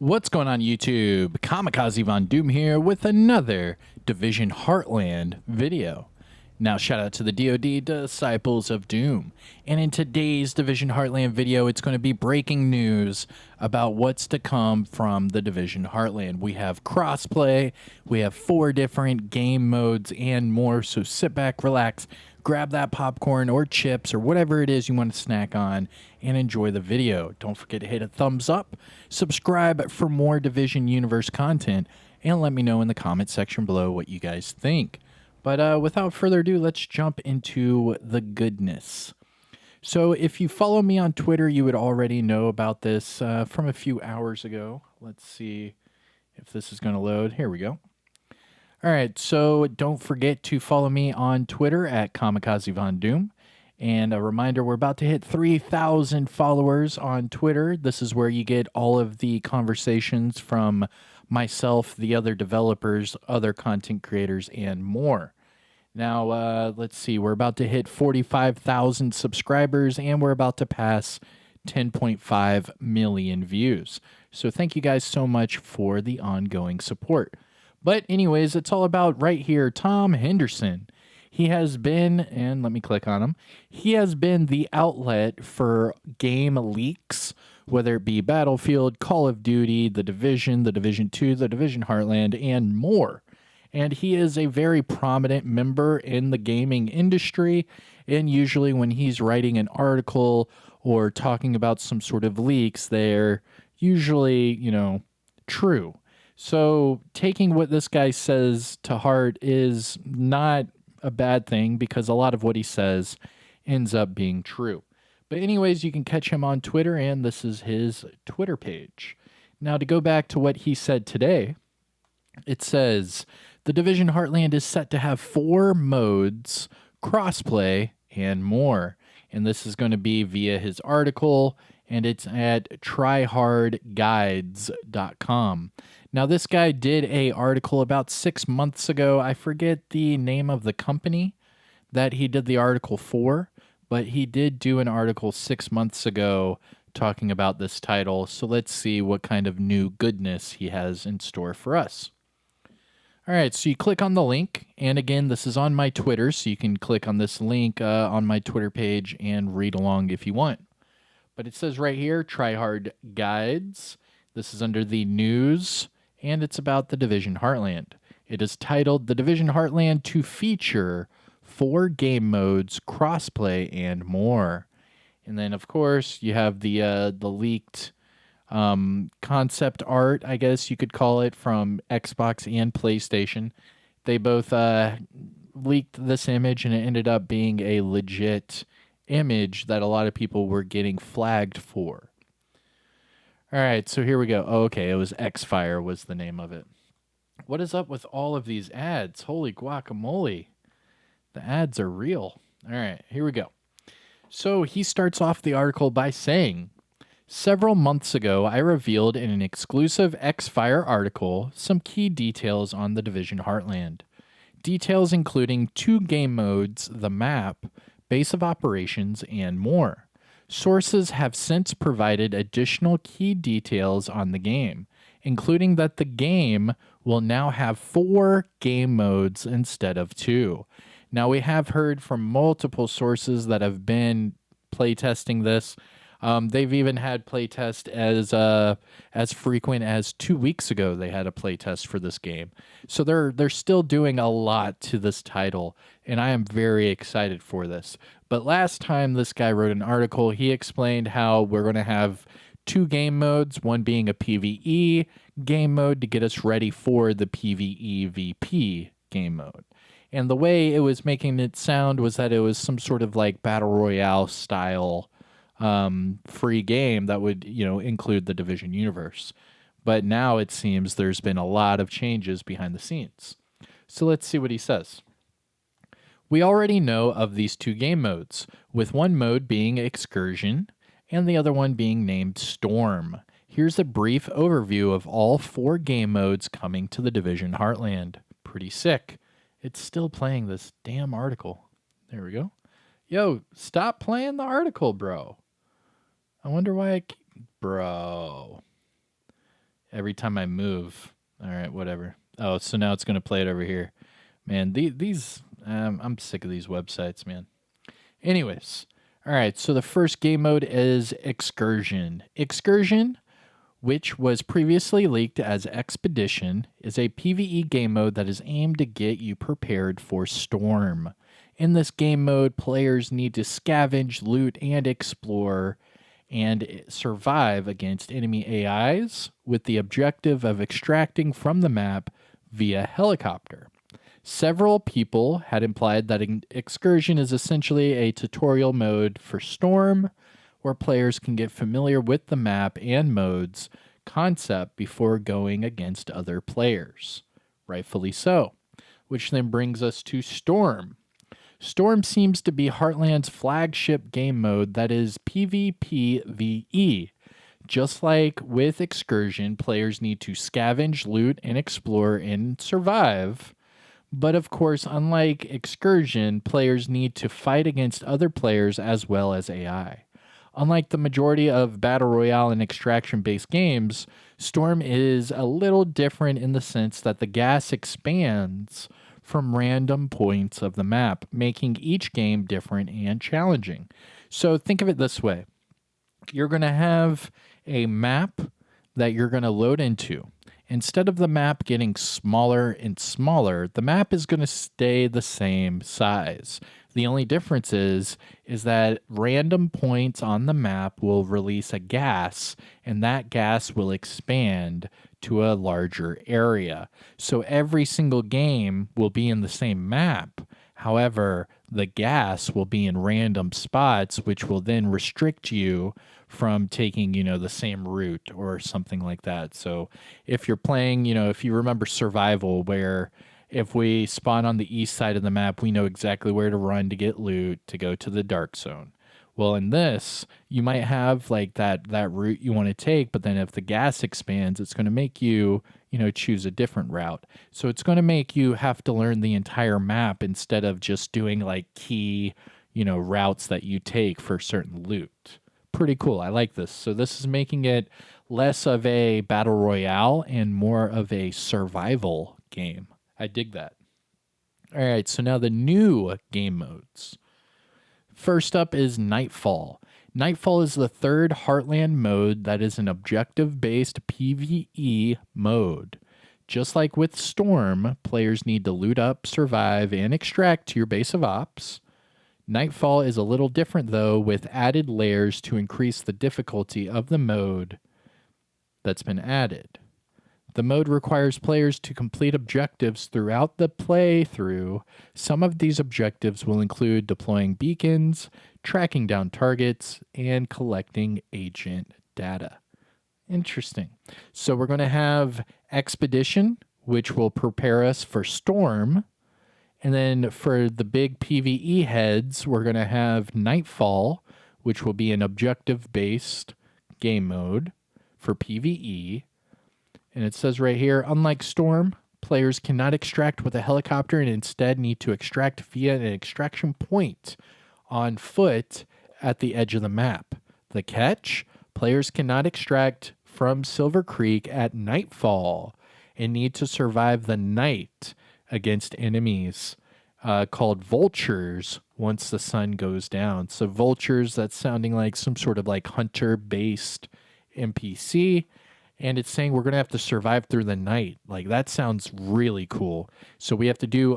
What's going on YouTube? Kamikazevondoom here with another Division Heartland video. Now shout out to the DoD Disciples of Doom. And in today's Division Heartland video, it's going to be breaking news about what's to come from the Division Heartland. We have crossplay, we have 4 different game modes and more, so sit back, relax, grab that popcorn or chips or whatever it is you want to snack on and enjoy the video. Don't forget to hit a thumbs up, subscribe for more Division Universe content, and let me know in the comment section below what you guys think. But without further ado, let's jump into the goodness. So if you follow me on Twitter, you would already know about this from a few hours ago. Let's see if this is going to load. Here we go. All right, so don't forget to follow me on Twitter at Kamikazevondoom. And a reminder, we're about to hit 3,000 followers on Twitter. This is where you get all of the conversations from myself, the other developers, other content creators, and more. Now, let's see. We're about to hit 45,000 subscribers, and we're about to pass 10.5 million views. So thank you guys so much for the ongoing support. But anyways, it's all about right here, Tom Henderson. He has been, and let me click on him, he has been the outlet for game leaks, whether it be Battlefield, Call of Duty, The Division 2, The Division Heartland, and more. And he is a very prominent member in the gaming industry, and usually when he's writing an article or talking about some sort of leaks, they're usually, true. So taking what this guy says to heart is not a bad thing because a lot of what he says ends up being true. But anyways, you can catch him on Twitter, and this is his Twitter page. Now, to go back to what he said today, it says, the Division Heartland is set to have 4 modes, crossplay, and more. And this is going to be via his article, and it's at tryhardguides.com. Now, this guy did an article about 6 months ago. I forget the name of the company that he did the article for, but he did do an article 6 months ago talking about this title. So let's see what kind of new goodness he has in store for us. All right, so you click on the link, and again, this is on my Twitter, so you can click on this link on my Twitter page and read along if you want. But it says right here, Try Hard Guides. This is under the news, and it's about the Division Heartland. It is titled The Division Heartland to feature 4 game modes, crossplay, and more. And then, of course, you have the leaked concept art, I guess you could call it, from Xbox and PlayStation. They both leaked this image, and it ended up being a legit image that a lot of people were getting flagged for. All right, so here we go. Oh, okay, it was X-Fire was the name of it. What is up with all of these ads? Holy guacamole. The ads are real. All right, here we go. So he starts off the article by saying, several months ago, I revealed in an exclusive X-Fire article some key details on the Division Heartland. Details including 2 game modes, the map, base of operations, and more. Sources have since provided additional key details on the game, including that the game will now have 4 game modes instead of 2. Now, we have heard from multiple sources that have been playtesting this. They've even had playtest as frequent as 2 weeks ago. They had a playtest for this game, so they're still doing a lot to this title, and I am very excited for this. But last time this guy wrote an article, he explained how we're going to have 2 game modes, one being a PvE game mode to get us ready for the PvE VP game mode. And the way it was making it sound was that it was some sort of like Battle Royale style free game that would, include the Division universe. But now it seems there's been a lot of changes behind the scenes. So let's see what he says. We already know of these 2 game modes, with one mode being Excursion and the other one being named Storm. Here's a brief overview of all 4 game modes coming to the Division Heartland. Pretty sick. It's still playing this damn article. There we go. Yo, stop playing the article, bro. I wonder why bro. every time I move. All right, whatever. Oh, so now it's going to play it over here. Man, these I'm sick of these websites, man. Anyways, all right, so the first game mode is Excursion. Excursion, which was previously leaked as Expedition, is a PvE game mode that is aimed to get you prepared for Storm. In this game mode, players need to scavenge, loot, and explore and survive against enemy AIs with the objective of extracting from the map via helicopter. Several people had implied that Excursion is essentially a tutorial mode for Storm, where players can get familiar with the map and modes concept before going against other players. Rightfully so. Which then brings us to Storm. Storm seems to be Heartland's flagship game mode that is PvPvE. Just like with Excursion, players need to scavenge, loot, and explore and survive. But of course, unlike Excursion, players need to fight against other players as well as AI. Unlike the majority of Battle Royale and extraction-based games, Storm is a little different in the sense that the gas expands from random points of the map, making each game different and challenging. So think of it this way. You're going to have a map that you're going to load into. Instead of the map getting smaller and smaller, the map is going to stay the same size. The only difference is that random points on the map will release a gas, and that gas will expand to a larger area. So every single game will be in the same map. However, the gas will be in random spots, which will then restrict you from taking, the same route or something like that. So if you're playing, if you remember Survival, where if we spawn on the east side of the map, we know exactly where to run to get loot to go to the dark zone. Well, in this, you might have like that route you want to take, but then if the gas expands, it's going to make you, choose a different route. So it's going to make you have to learn the entire map instead of just doing like key, routes that you take for certain loot. Pretty cool. I like this. So this is making it less of a battle royale and more of a survival game. I dig that. All right, so now the new game modes. First up is Nightfall. Nightfall is the third Heartland mode that is an objective-based PvE mode. Just like with Storm, players need to loot up, survive, and extract to your base of ops. Nightfall is a little different, though, with added layers to increase the difficulty of the mode that's been added. The mode requires players to complete objectives throughout the playthrough. Some of these objectives will include deploying beacons, tracking down targets, and collecting agent data. Interesting. So we're going to have Expedition, which will prepare us for Storm. And then for the big PvE heads, we're going to have Nightfall, which will be an objective-based game mode for PvE. And it says right here, unlike Storm, players cannot extract with a helicopter and instead need to extract via an extraction point on foot at the edge of the map. The catch, players cannot extract from Silver Creek at nightfall and need to survive the night against enemies called vultures once the sun goes down. So vultures, that's sounding like some sort of like hunter-based NPC. And it's saying we're going to have to survive through the night. Like, that sounds really cool. So we have to do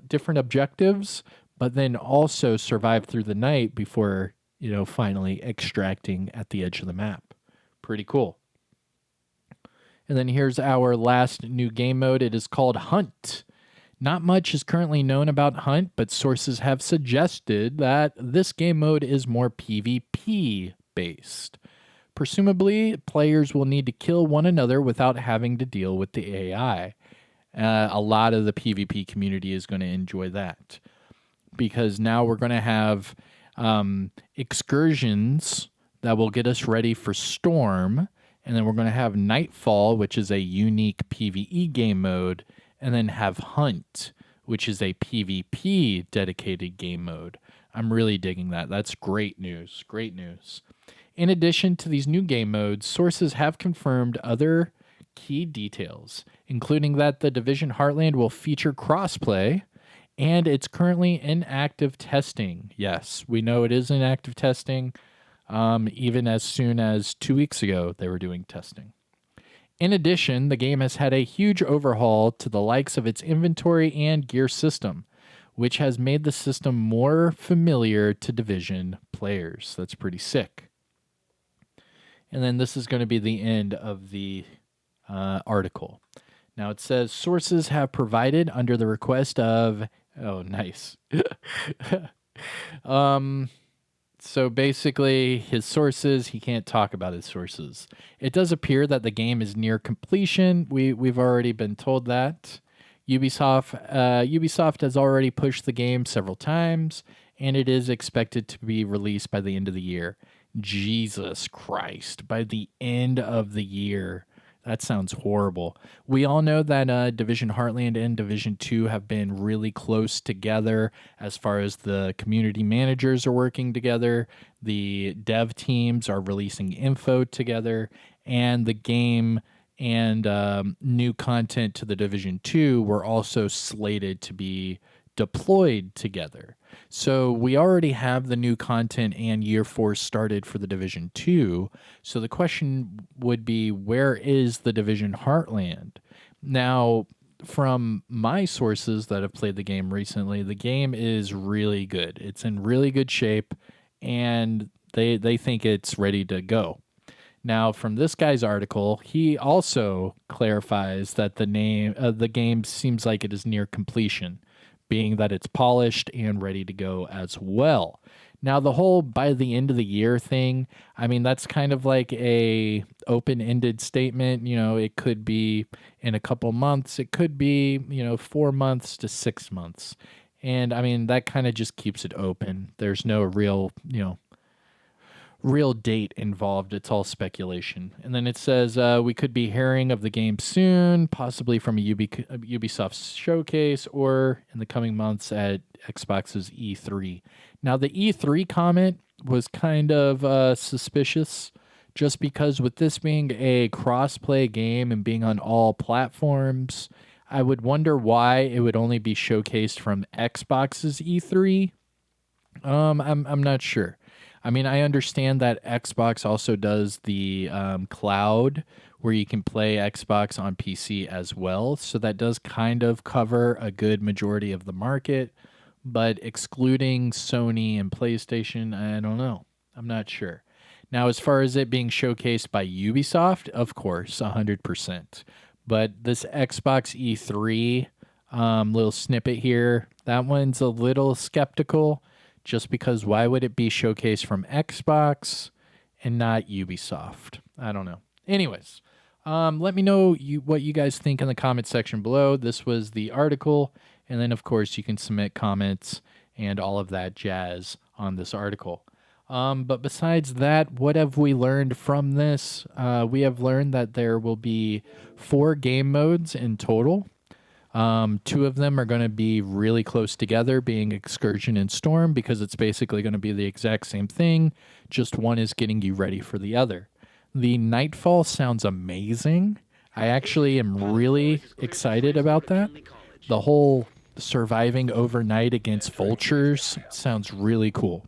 different objectives, but then also survive through the night before, finally extracting at the edge of the map. Pretty cool. And then here's our last new game mode. It is called Hunt. Not much is currently known about Hunt, but sources have suggested that this game mode is more PvP based. Presumably, players will need to kill one another without having to deal with the AI. A lot of the PvP community is going to enjoy that, because now we're going to have excursions that will get us ready for Storm, and then we're going to have Nightfall, which is a unique PvE game mode, and then have Hunt, which is a PvP dedicated game mode. I'm really digging that. That's great news. Great news. In addition to these new game modes, sources have confirmed other key details, including that the Division Heartland will feature crossplay, and it's currently in active testing. Yes, we know it is in active testing. Even as soon as 2 weeks ago, they were doing testing. In addition, the game has had a huge overhaul to the likes of its inventory and gear system, which has made the system more familiar to Division players. That's pretty sick. And then this is going to be the end of the article. Now it says sources have provided under the request of. Oh, nice. So basically, his sources, he can't talk about his sources. It does appear that the game is near completion. We've already been told that. Ubisoft has already pushed the game several times, and it is expected to be released by the end of the year. Jesus Christ, by the end of the year. That sounds horrible. We all know that Division Heartland and Division 2 have been really close together as far as the community managers are working together, the dev teams are releasing info together, and the game and new content to the Division 2 were also slated to be deployed together. So we already have the new content and year 4 started for the Division 2. So the question would be, where is the Division Heartland? Now, from my sources that have played the game recently, the game is really good. It's in really good shape, and they think it's ready to go. Now, from this guy's article, he also clarifies that the name of the game seems like it is near completion, being that it's polished and ready to go as well. Now, the whole by the end of the year thing, I mean, that's kind of like a open-ended statement. You know, it could be in a couple months. It could be, 4 months to 6 months. And I mean, that kind of just keeps it open. There's no real date involved. It's all speculation. And then it says we could be hearing of the game soon, possibly from a Ubisoft showcase or in the coming months at Xbox's E3. Now, the E3 comment was kind of suspicious, just because with this being a cross-play game and being on all platforms, I would wonder why it would only be showcased from Xbox's E3. I'm not sure. I mean, I understand that Xbox also does the cloud where you can play Xbox on PC as well. So that does kind of cover a good majority of the market. But excluding Sony and PlayStation, I don't know. I'm not sure. Now, as far as it being showcased by Ubisoft, of course, 100%. But this Xbox E3 little snippet here, that one's a little skeptical. Just because why would it be showcased from Xbox and not Ubisoft? I don't know. Anyways, let me know what you guys think in the comment section below. This was the article. And then, of course, you can submit comments and all of that jazz on this article. But besides that, what have we learned from this? We have learned that there will be 4 game modes in total. 2 of them are going to be really close together, being Excursion and Storm, because it's basically going to be the exact same thing. Just one is getting you ready for the other. The Nightfall sounds amazing. I actually am really excited about that. The whole surviving overnight against vultures sounds really cool.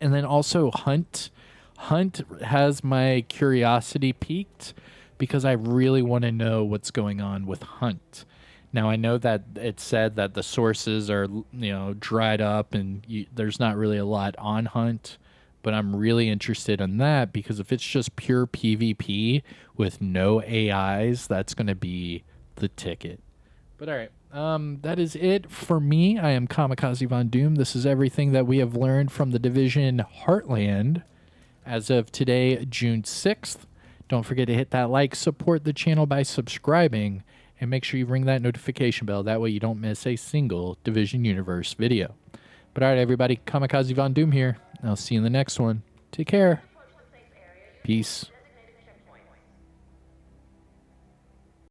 And then also Hunt. Hunt has my curiosity piqued because I really want to know what's going on with Hunt. Now, I know that it said that the sources are, dried up and there's not really a lot on Hunt, but I'm really interested in that because if it's just pure PvP with no AIs, that's going to be the ticket. But all right, that is it for me. I am Kamikazevondoom. This is everything that we have learned from the Division Heartland as of today, June 6th. Don't forget to hit that like, support the channel by subscribing, and make sure you ring that notification bell. That way you don't miss a single Division Universe video. But all right, everybody, Kamikazevondoom here. I'll see you in the next one. Take care. Peace.